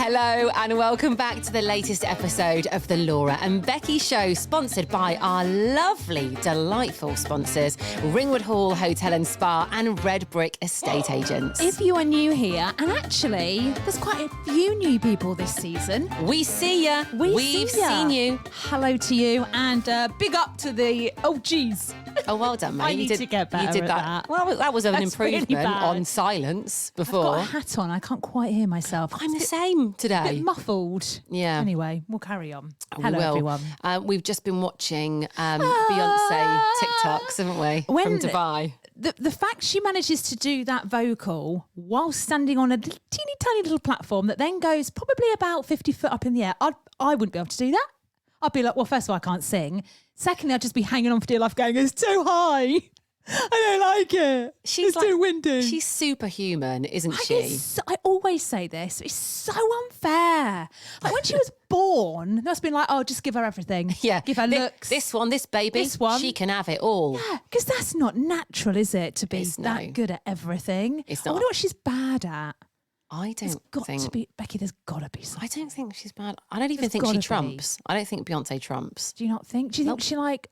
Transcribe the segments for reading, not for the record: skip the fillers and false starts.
Hello and welcome back to the latest episode of The Laura and Becky Show, sponsored by our lovely, delightful sponsors, Ringwood Hall Hotel and Spa and Redbrik Estate Agents. If you are new here, and actually, there's quite a few new people this season. We see ya. We've seen you. Hello to you, and big up to the OGs. Oh, well done, mate. I need to get better You did at that. Well, that was an That's improvement really bad. on silence before. I've got a hat on. I can't quite hear myself. I'm the same A today. bit muffled. Yeah. Anyway, we'll carry on. We Hello, will. everyone. We've just been watching Beyonce TikToks, haven't we? When- From Dubai. The fact she manages to do that vocal while standing on a teeny tiny little platform that then goes probably about 50 foot up in the air, I wouldn't be able to do that. I'd be like, well, first of all, I can't sing. Secondly, I'd just be hanging on for dear life going, it's too high. I don't like it. It's too windy. She's superhuman, isn't she? I always say this. It's so unfair. Like when she was born, that's been like, oh, just give her everything. Yeah. Give her looks. This baby, This one. she can have it all. Yeah, because that's not natural, is it, to be that good at everything? It's I not. wonder what she's bad at. I There's don't got think... to be, Becky, there's got to be something. I don't think she's bad. I don't even There's think she gotta be. trumps. I don't think Beyonce trumps. Do you not think? Do you think Nope. she like,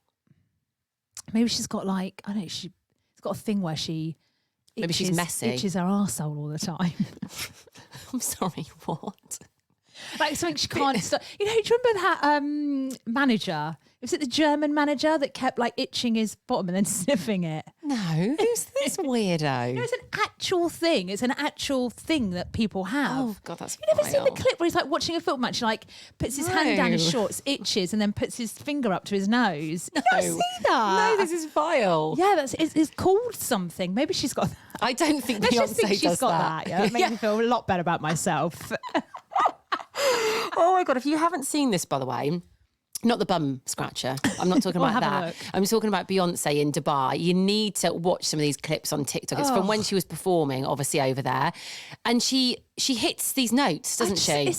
maybe she's got like, I don't know, she's got a thing where she Maybe she's messy. itches her arsehole all the time. I'm sorry, what? Like something she can't stop. You know, do you remember that manager? Was it the German manager that kept like itching his bottom and then sniffing it? No, who's this weirdo? No, it's an actual thing. It's an actual thing that people have. Oh, God, that's You never seen the vile. clip where he's like watching a film match, like puts his hand down his No. shorts, itches, and then puts his finger up to his nose? You never No. see that? No, this is vile. Yeah, it's called something. Maybe she's got that. I don't think Let's Beyonce just think she's does got that. that. Yeah, it makes me feel a lot better about myself. Oh my God, if you haven't seen this, by the way, not the bum scratcher. I'm not talking Well, about have a that. look. I'm talking about Beyonce in Dubai. You need to watch some of these clips on TikTok. It's from when she was performing, obviously, over there. And she hits these notes, doesn't she?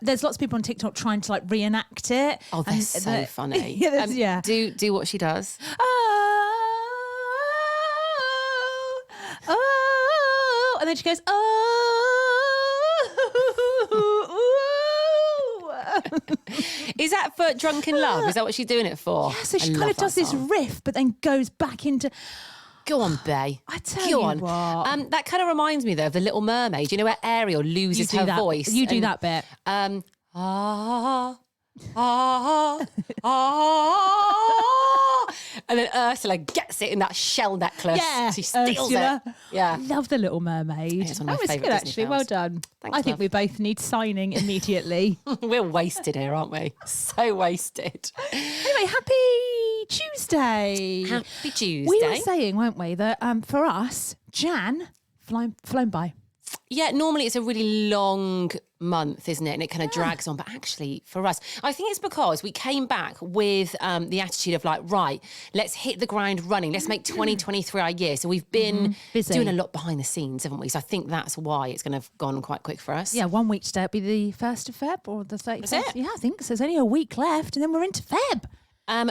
There's lots of people on TikTok trying to like reenact it. Oh, they're and so funny. Yeah, yeah. Do what she does. Oh, and then she goes, oh. Is that for Drunken Love? Is that what she's doing it for? Yeah, so she I kind love of does that this song. riff, but then goes back into. Go on, Bay. I tell Go you on. what. That kind of reminds me, though, of The Little Mermaid. You know where Ariel loses her voice? You do and, that bit. And then Ursula gets it in that shell necklace. Yeah, She steals Ursula. it. Yeah. Love The Little Mermaid. It's one of my that was favourite good, Disney actually. Well films. done. Thanks, I think love. we both need signing immediately. We're wasted here, aren't we? So wasted. Anyway, happy Tuesday. Happy Tuesday. We were saying, weren't we, that for us, Jan, flown by. Yeah, normally it's a really long month, isn't it? And it kind of drags on. But actually, for us, I think it's because we came back with the attitude of like, right, let's hit the ground running. Let's make 2023 our year. So we've been Busy. doing a lot behind the scenes, haven't we? So I think that's why it's going to have gone quite quick for us. Yeah, 1 week today. It'll be the 1st of Feb or the 31st. Is it? Yeah, I think so. There's only a week left and then we're into Feb.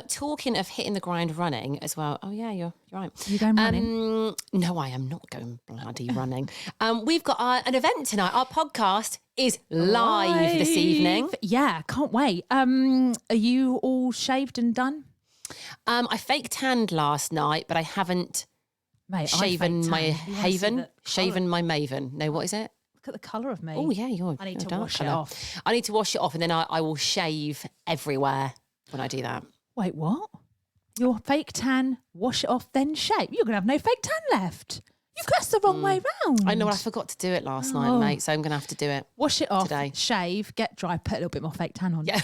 Talking of hitting the ground running as well. Oh yeah, you're right. You going running? No, I am not going bloody running. We've got an event tonight. Our podcast is live this evening. Yeah, can't wait. Are you all shaved and done? I fake tanned last night, but I haven't Mate, I shaven fake my tan. You wanna see haven. the Shaven my maven. No, what is it? Look at the colour of me. Oh yeah, I need you're to dark wash it colour. off. I need to wash it off, and then I will shave everywhere when I do that. Wait, what? Your fake tan, wash it off, then shave. You're going to have no fake tan left. That's the wrong way round. I know, I forgot to do it last night, mate, so I'm going to have to do it. Wash it off, today. shave, get dry, put a little bit more fake tan on. Yeah.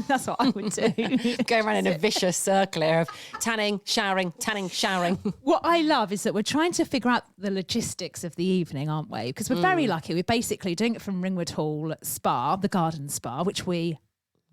That's what I would do. Going around in a vicious circle here of tanning, showering. What I love is that we're trying to figure out the logistics of the evening, aren't we? Because we're very lucky. We're basically doing it from Ringwood Hall Spa, the garden spa, which we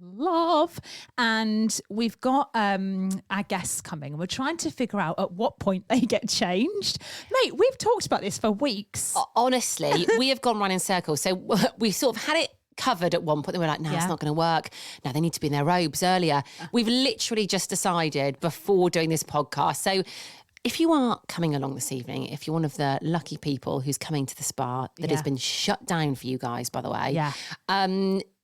love, and we've got our guests coming and we're trying to figure out at what point they get changed. Mate, we've talked about this for weeks. Honestly, we have gone round in circles. So we sort of had it covered at one point. They were like, no, it's not going to work. No, they need to be in their robes earlier. We've literally just decided before doing this podcast. So if you are coming along this evening, if you're one of the lucky people who's coming to the spa that has been shut down for you guys, by the way,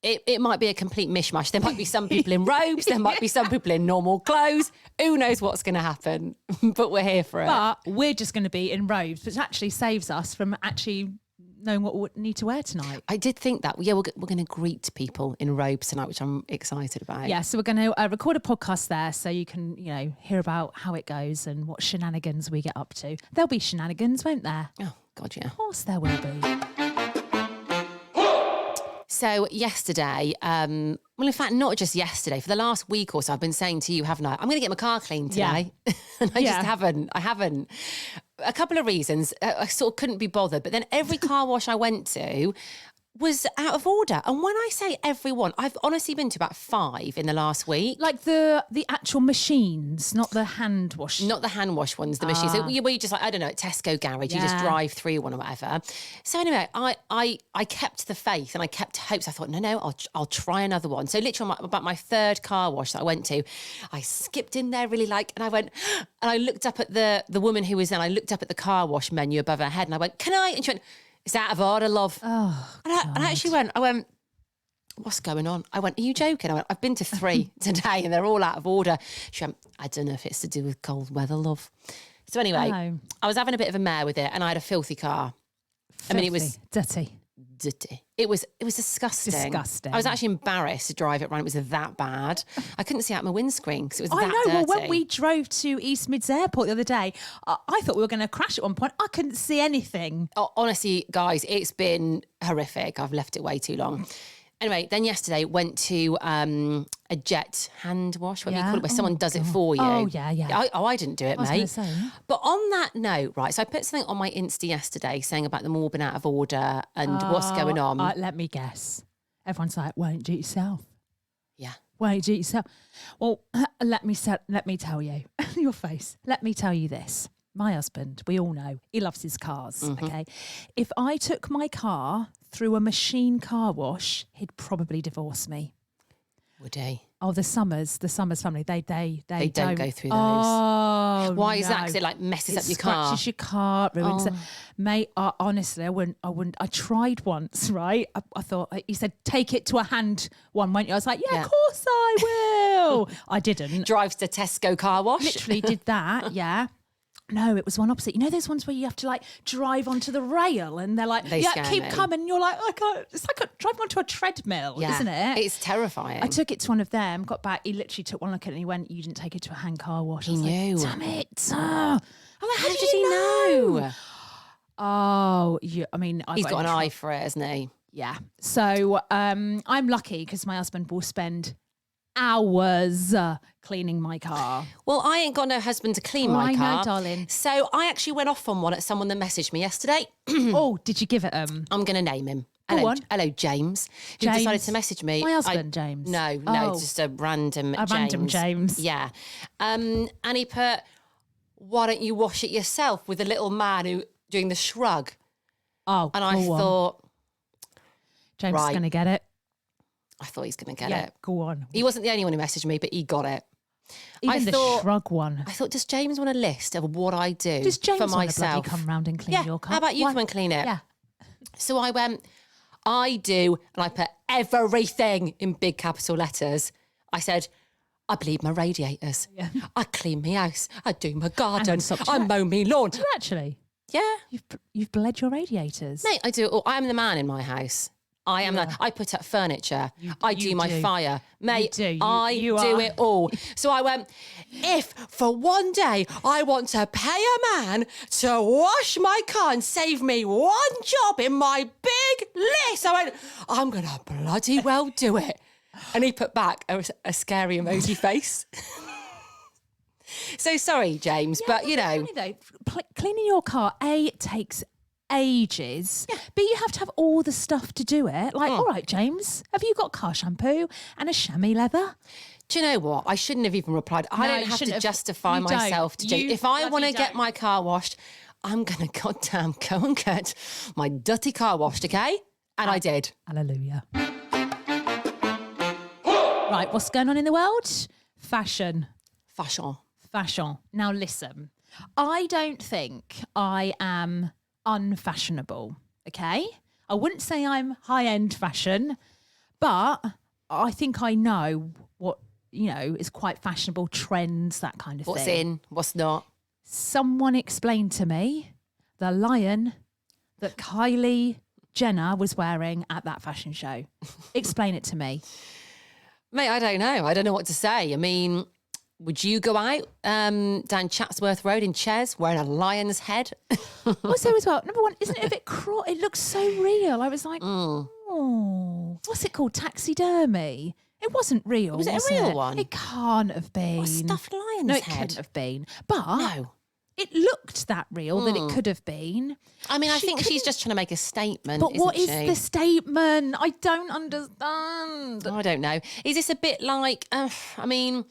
it might be a complete mishmash. There might be some people in robes. There might be some people in normal clothes. Who knows what's going to happen? But we're here for it. But we're just going to be in robes, which actually saves us from actually knowing what we need to wear tonight. I did think that. Yeah, we're going to greet people in robes tonight, which I'm excited about. Yeah, so we're going to record a podcast there so you can, hear about how it goes and what shenanigans we get up to. There'll be shenanigans, won't there? Oh, God, yeah. Of course there will be. So yesterday, well, in fact, not just yesterday, for the last week or so, I've been saying to you, haven't I? I'm going to get my car cleaned today. Yeah. And I just haven't. I haven't. A couple of reasons. I sort of couldn't be bothered. But then every car wash I went to was out of order. And when I say everyone, I've honestly been to about 5 in the last week. Like the actual machines, not the hand wash. Not the hand wash ones, the machines. So where you just I don't know, at Tesco garage, you just drive through one or whatever. So anyway, I kept the faith and I kept hopes. I thought, no, I'll try another one. So literally about my 3rd car wash that I went to, I skipped in there really and I went, and I looked up at the woman who was there, and I looked up at the car wash menu above her head and I went, can I? And she went, it's out of order, love. Oh, and I actually I went, what's going on? I went, are you joking? I went, I've been to 3 today and they're all out of order. She went, I don't know if it's to do with cold weather, love. So anyway, I was having a bit of a mare with it and I had a filthy car. Filthy. I mean, it was dirty. It was disgusting. Disgusting. I was actually embarrassed to drive it around. It was that bad. I couldn't see out my windscreen because it was that I know. dirty. Well, when we drove to East Mids Airport the other day, I thought we were going to crash at one point. I couldn't see anything. Oh, honestly, guys, it's been horrific. I've left it way too long. Anyway, then yesterday went to a jet hand wash, whatever you call it, where someone does it for you. Oh, yeah. I didn't do it, mate. Say. But on that note, right, so I put something on my Insta yesterday saying about them all being out of order and what's going on. Let me guess. Everyone's like, why don't you do it yourself? Yeah. Why don't you do it yourself? Well, let me tell you, your face, let me tell you this. My husband, we all know, he loves his cars, okay? If I took my car through a machine car wash, he'd probably divorce me. Would he? Oh, the Summers family, they don't go through those. Oh, why is that? Because it like messes up your car. Scratches your car, ruins it. Mate, honestly, I wouldn't. I tried once, right? I thought, he said, take it to a hand one, won't you? I was like, yeah. Of course I will. I didn't. Drives to Tesco car wash. Literally did that, yeah. No, it was one opposite. You know those ones where you have to like drive onto the rail and they're like, keep coming. And you're like, I can't. It's like driving onto a treadmill, isn't it? It's terrifying. I took it to one of them, got back. He literally took one look at it and he went, you didn't take it to a hand car wash. He knew. Like, damn it. I'm like, how did he know? Oh, I mean, he's got an eye for it, hasn't he? Yeah. So I'm lucky because my husband will spend hours cleaning my car. Well, I ain't got no husband to clean my car. I know, darling. So I actually went off on one at someone that messaged me yesterday. Oh, did you give it I'm going to name him. Go on. Hello, James. Who decided to message me. My husband, James. No, just a random James. Random James. Yeah. And he put, why don't you wash it yourself, with a little man who doing the shrug. Oh, and I thought, James is going to get it. I thought he's going to get it. Go on. He wasn't the only one who messaged me, but he got it. Even the shrug one. I thought, does James want a list of what I do does James for myself? Want to come round and clean your car? How about you come and clean it? Yeah. So I went, I do, and I put everything in big capital letters. I said, I bleed my radiators. Yeah. I clean my house. I do my garden. I mow my lawn. Do you actually? Yeah. You've bled your radiators. Mate, I do it all. I'm the man in my house. I am that. I put up furniture. I do my fire. Mate, I do it all. So I went, if for one day I want to pay a man to wash my car and save me one job in my big list, I went, I'm going to bloody well do it. And he put back a scary emoji face. So sorry, James, but you know. Cleaning your car, takes ages, but you have to have all the stuff to do it. Like, all right, James, have you got car shampoo and a chamois leather? Do you know what? I shouldn't have even replied. I don't have to justify myself to James. If I want to get my car washed, I'm going to goddamn go and get my dirty car washed, okay? And I did. Hallelujah. Right, what's going on in the world? Fashion. Fashion. Now listen, I don't think I am unfashionable, okay? I wouldn't say I'm high-end fashion, but I think I know what, is quite fashionable, trends, that kind of What's thing. in, what's not. Someone explained to me the lion that Kylie Jenner was wearing at that fashion show. Explain it to me. Mate, I don't know. I don't know what to say. I mean, would you go out down Chatsworth Road in Ches wearing a lion's head? Also, as well, number one, isn't it a bit cruel? It looks so real. I was like, oh, what's it called? Taxidermy. It wasn't real. Was it a real one? It can't have been. What, a stuffed lion's No, it head? couldn't have been. But No. it looked that real that it could have been. I mean, I think she's couldn't- just trying to make a statement. But what is isn't she? the statement? I don't understand. I don't know. Is this a bit like, I mean,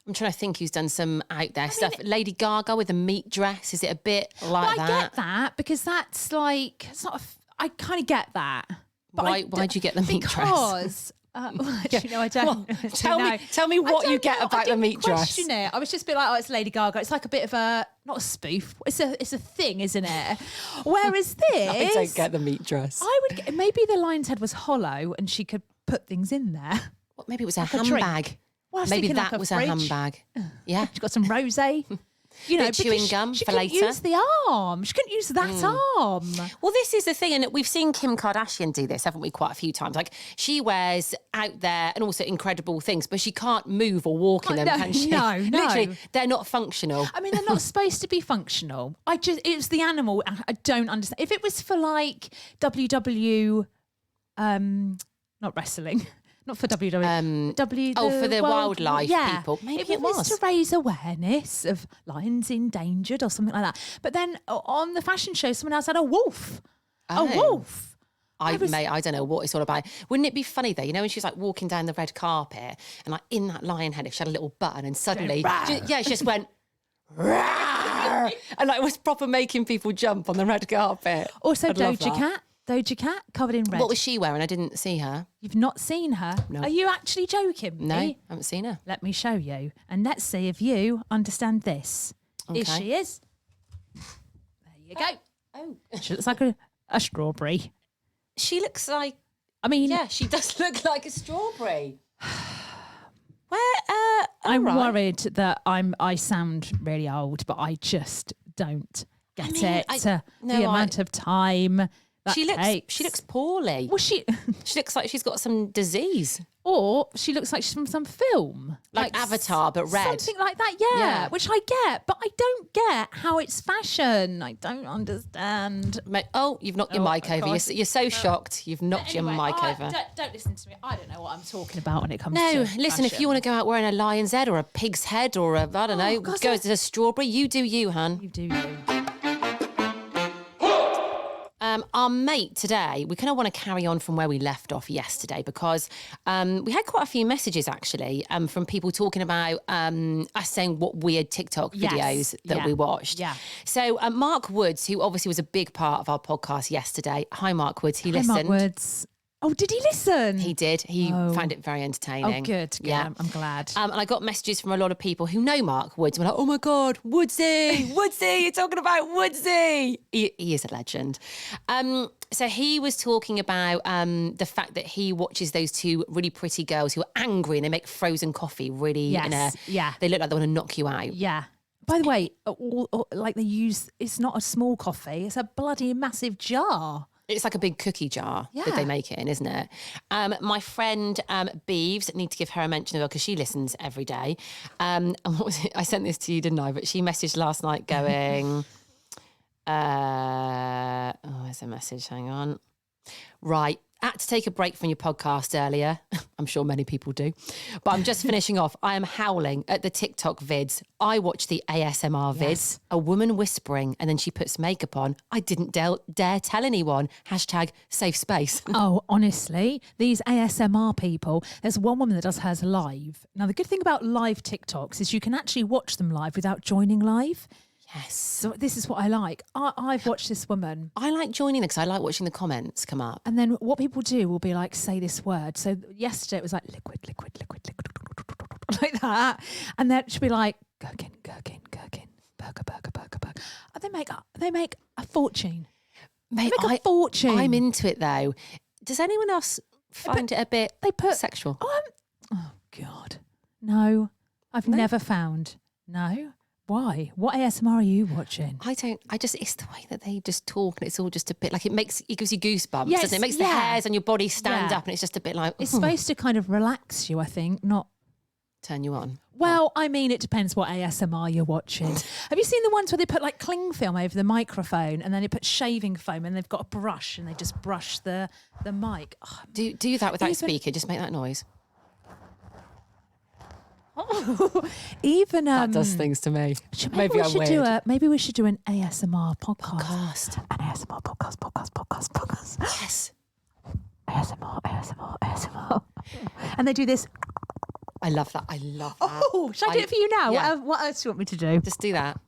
I'm trying to think who's done some out there stuff. Lady Gaga with a meat dress. Is it a bit like But I that? get that because that's like, it's not. I kind of get that. But Why'd you get the meat dress? Because. Well, actually, no, I don't. Well, actually, tell me I what you don't get know. about I the meat didn't dress. question it. I was just a bit like, oh, it's Lady Gaga. It's like a bit of a not a spoof. It's a thing, isn't it? Whereas this, I don't get the meat dress. I would get, maybe the lion's head was hollow and she could put things in there. Well, maybe it was a a drink. handbag. Well, I was Maybe thinking that like a was fridge. a handbag. Yeah. She got some rosé. You know, Bit of chewing because gum she for couldn't later. use the arm. She couldn't use that arm. Well, this is the thing, and we've seen Kim Kardashian do this, haven't we, quite a few times? Like, she wears out there and also incredible things, but she can't move or walk in them, No, can she? no. Literally, they're not functional. I mean, they're not supposed to be functional. It's the animal. I don't understand. If it was for like WW, not wrestling, not for WW, for the wildlife people. Maybe if it was. to raise awareness of lions endangered or something like that. But then on the fashion show, someone else had a wolf. A Oh. wolf. Mate, I don't know what it's all about. Wouldn't it be funny though? You know, when she's like walking down the red carpet and like in that lion head, if she had a little button and suddenly, she just went, "Rawr," and like was proper making people jump on the red carpet. Also, I'd love Doja that. Cat covered in red. What was she wearing? I didn't see her. You've not seen her? No. Are you actually joking me? No, I haven't seen her. Let me show you. And let's see if you understand this. Here Okay. she is. There you go. Oh, She looks like a strawberry. she looks like, I mean, yeah, she does look like a strawberry. Where? I'm right. worried that I sound really old, but I just don't get mean, it. the The amount of time that She takes. looks poorly. Well, She looks like she's got some disease, or she looks like she's from some film. like Avatar, but red. Something like that, Yeah. which I get, but I don't get how it's fashion. I don't understand. Oh, you've knocked your Oh, mic my over. God. You're so shocked. You've knocked your mic over. Don't listen to me. I don't know what I'm talking about when it comes No, to listen, if you want to go out wearing a lion's head or a pig's head or I don't know, God, go as a strawberry, you do you, hun. You do you. Our mate today, we kind of want to carry on from where we left off yesterday because we had quite a few messages actually from people talking about us saying what weird TikTok Yes. videos that Yeah. we watched. Yeah. So Mark Woods, who obviously was a big part of our podcast yesterday. Hi, Mark Woods. He Hi, listened. Mark Woods. Oh, did he listen? He did. He Oh. found it very entertaining. Oh, good. Yeah. I'm glad. And I got messages from a lot of people who know Mark Woods. We're like, oh my God, Woodsy, Woodsy, you're talking about Woodsy. He is a legend. So he was talking about the fact that he watches those two really pretty girls who are angry and they make frozen coffee really Yes, yeah. They look like they want to knock you out. Yeah. By the way, like they use, it's not a small coffee, it's a bloody massive jar. It's like a big cookie jar that Yeah. they make it in, isn't it? My friend Beeves, need to give her a mention as well because she listens every day. And what was it? I sent this to you, didn't I? But she messaged last night going, where's the message? Hang on. Right. Had to take a break from your podcast earlier. I'm sure many people do. But I'm just finishing off. I am howling at the TikTok vids. I watch the ASMR vids. Yes. A woman whispering and then she puts makeup on. I didn't dare tell anyone. Hashtag safe space. Oh, honestly, these ASMR people, there's one woman that does hers live. Now, the good thing about live TikToks is you can actually watch them live without joining live. Yes. So this is what I like. I've watched this woman. I like joining because I like watching the comments come up. And then what people do will be like, say this word. So yesterday it was like liquid, like that. And then she'll be like, gherkin. Burger. They make a fortune. Mate, They make a fortune. I'm into it though. Does anyone else find it a bit sexual? Oh God, no. I've never found. No. Why? What ASMR are you watching? It's the way that they just talk and it's all just a bit like it gives you goosebumps, Yes, doesn't it? It makes the hairs on your body stand up and it's just a bit like... It's supposed to kind of relax you, I think, not... Turn you on. Well, I mean, it depends what ASMR you're watching. Have you seen the ones where they put like cling film over the microphone and then they put shaving foam and they've got a brush and they just brush the mic? Oh, do that without speaker, just make that noise. Even that does things to me. Maybe we should do an ASMR podcast. An ASMR podcast. Yes. ASMR. And they do this. I love that. Oh, should I do it for you now? Yeah. What else do you want me to do? Just do that.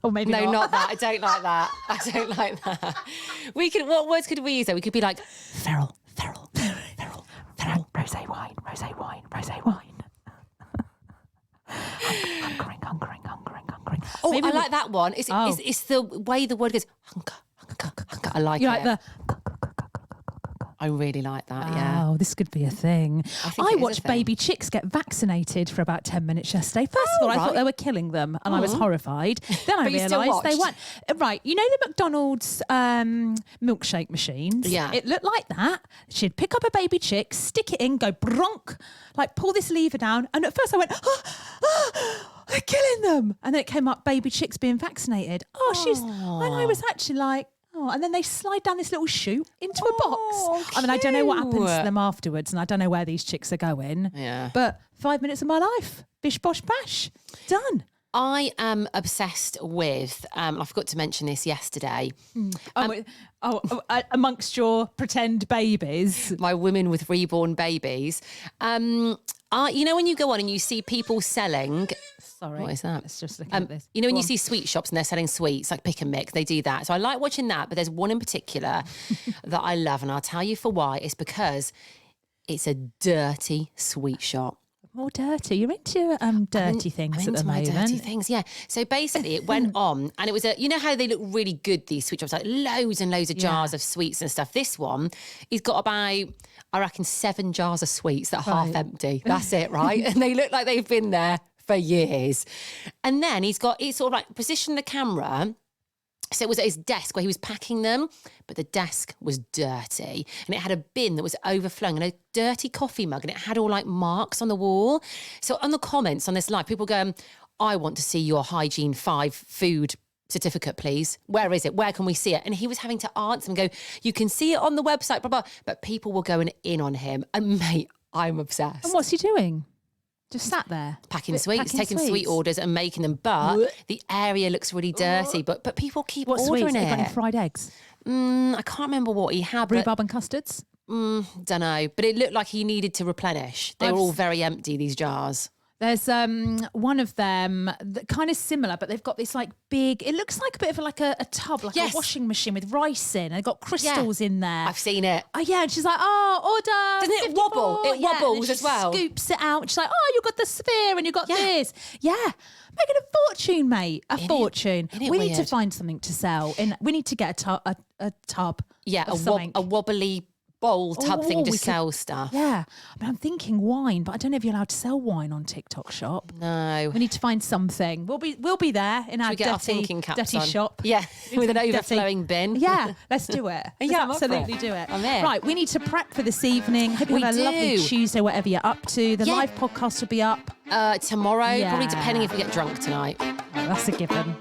Or maybe not that. I don't like that. What words could we use though? We could be like feral. Rosé wine. Hunkering. Oh, maybe I like that one. It's the way the word goes. Hunker. I like it. You like the... I really like that, yeah. Oh, this could be a thing. I watched baby chicks get vaccinated for about 10 minutes yesterday. First of all, I thought they were killing them and I was horrified. Then I realised they weren't. Right, you know the McDonald's milkshake machines? Yeah. It looked like that. She'd pick up a baby chick, stick it in, go bronk, like pull this lever down. And at first I went, they're killing them. And then it came up, baby chicks being vaccinated. And I was actually like, and then they slide down this little chute into a box. Cute. I mean, I don't know what happens to them afterwards and I don't know where these chicks are going. Yeah. But 5 minutes of my life. Bish, bosh, bash. Done. I am obsessed with, I forgot to mention this yesterday. Amongst your pretend babies. My women with reborn babies. You know when you go on and you see people selling... Sorry. What is that? Let's just look at this. You know when you see sweet shops and they're selling sweets, like Pick and Mix, they do that. So I like watching that, but there's one in particular that I love, and I'll tell you for why. It's because it's a dirty sweet shop. More dirty. You're into dirty things at the moment. I'm into my dirty things, yeah. So basically it went on and it was you know how they look really good, these sweet shops, like loads and loads of jars of sweets and stuff. This one, he's got about, I reckon, 7 jars of sweets that are half empty. That's it, right? And they look like they've been there for years. And then he's sort of like positioned the camera. So it was at his desk where he was packing them, but the desk was dirty and it had a bin that was overflowing and a dirty coffee mug and it had all like marks on the wall. So on the comments on this live, people go, I want to see your Hygiene 5 food certificate, please. Where is it? Where can we see it? And he was having to answer and go, you can see it on the website, blah, blah. But people were going in on him. And mate, I'm obsessed. And what's he doing? Just sat there packing sweets, taking sweet orders and making them, but the area looks really dirty. But people keep ordering sweets? it. Got any fried eggs? I can't remember what he had. Rhubarb and custards? Don't know. But it looked like he needed to replenish. They were all very empty, these jars. There's one of them that kind of similar, but they've got this like big, it looks like a bit of like a tub, like a washing machine with rice in. And they've got crystals in there. I've seen it. Oh, yeah. And she's like, order. Doesn't it 54. Wobble? It wobbles as well. Scoops it out. She's like, you've got the sphere and you've got this. Yeah. Making a fortune, mate. A fortune. We need to find something to sell. We need to get a tub. Yeah, a wobbly bowl tub thing to sell stuff. Yeah. I mean, I'm thinking wine, but I don't know if you're allowed to sell wine on TikTok shop. No. We need to find something. We'll be there in our dirty shop. Yeah, with an overflowing bin. Yeah, let's do it. Yeah, absolutely do it. I'm there. Right, we need to prep for this evening. Hope you have a lovely Tuesday, whatever you're up to. The live podcast will be up tomorrow, probably depending if we get drunk tonight. That's a given.